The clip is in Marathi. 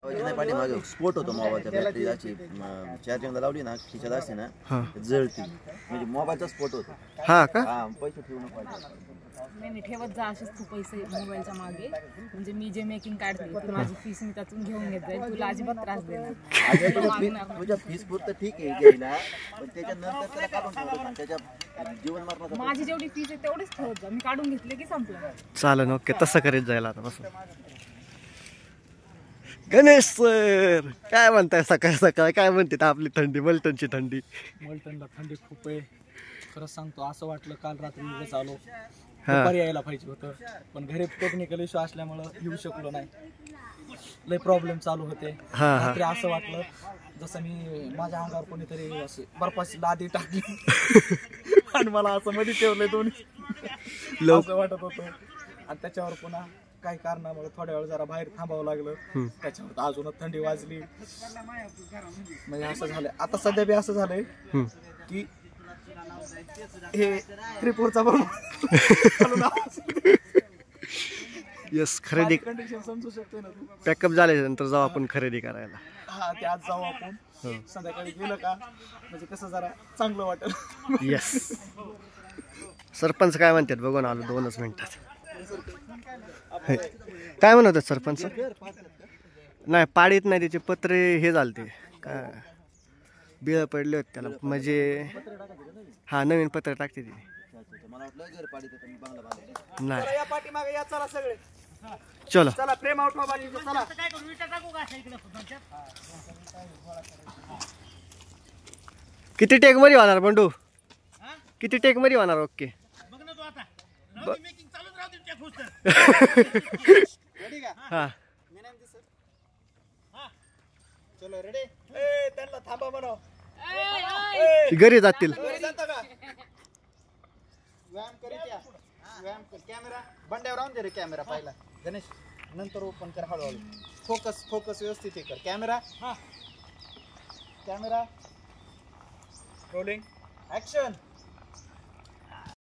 पाठीमागे स्फोट होतो मोबाईलच्या बॅटरी अशी चार्जिंगला लावली ना खिशात असते ना जळती म्हणजे मोबाईलचा स्फोट होतो. हा का? हा पैसे ठेवून पाहिजे नाही ठेवत जा असेच तू पैसे मोबाईलच्या मागे म्हणजे मी जे मेकिंग काढते ती माझी फीस मी त्यातून घेऊन घेत जाईल तुला अजिबात त्रास देणार. तुझ्या फीस पुरतं ठीक आहे घ्यायला पण त्याच्यानंतर त्याला काढून ठेवतो त्याच्या जीवन मरणाचं माझी जेवढी फीस आहे तेवढीच ठेवत जा मी काढून घेतले की संपलं. चालेल ओके तसं करीत जाईल आता बसून. गणेश सर काय म्हणताय सकाळ सकाळ काय म्हणते आपली थंडी मलटणची थंडी? मलटणला थंडी खूप आहे खरंच सांगतो. असं वाटलं काल रात्री उगाच आलो दुपारी यायला पाहिजे होतं पण घरी टेक्निकल इश्यू असल्यामुळं येऊ शकलो नाही. लय प्रॉब्लेम चालू होते रात्री. असं वाटलं जसं मी माझ्या अंगावर कोणीतरी असे बर्फाची लादी टाकली आणि मला असं मध्ये ठेवलंय दोन्ही असं वाटत होतं. आणि त्याच्यावर पुन्हा काही कारणामुळे थोड्या वेळ जरा बाहेर थांबावं लागलं त्याच्यावर अजून थंडी वाजली म्हणजे असं झालंय. आता सध्या बी असं झालंय की हे त्रिपुरचा यस खरेदी कंडिशन समजू शकते ना तू. पॅकअप झाल्यानंतर जाऊ आपण खरेदी करायला. हा ते आज जाऊ आपण संध्याकाळी गेलं का म्हणजे कसं जरा चांगलं वाटेल. यस सरपंच काय म्हणतात बघून आलो 2च मिनिटात. काय म्हणत सरपंच? नाही पाडीत नाही त्याचे पत्रे हे झालते काय बिळ पडले होते त्याला म्हणजे हा नवीन पत्र टाकते ती नाही. पाठीमागे या चला सगळे चलो चला प्रेम आउट चला. किती टेक मध्ये होणार बंडू? किती टेक मध्ये होणार? ओके हा चलो रेडी. त्यांना थांबा म्हणा घरी जातील. व्यायाम करीत या व्यायाम कर. कॅमेरा बंड्यावर राहून दे रे कॅमेरा पहिला गणेश नंतर ओपन कर हळूहळू. फोकस व्यवस्थित हे कर. Camera camera rolling action.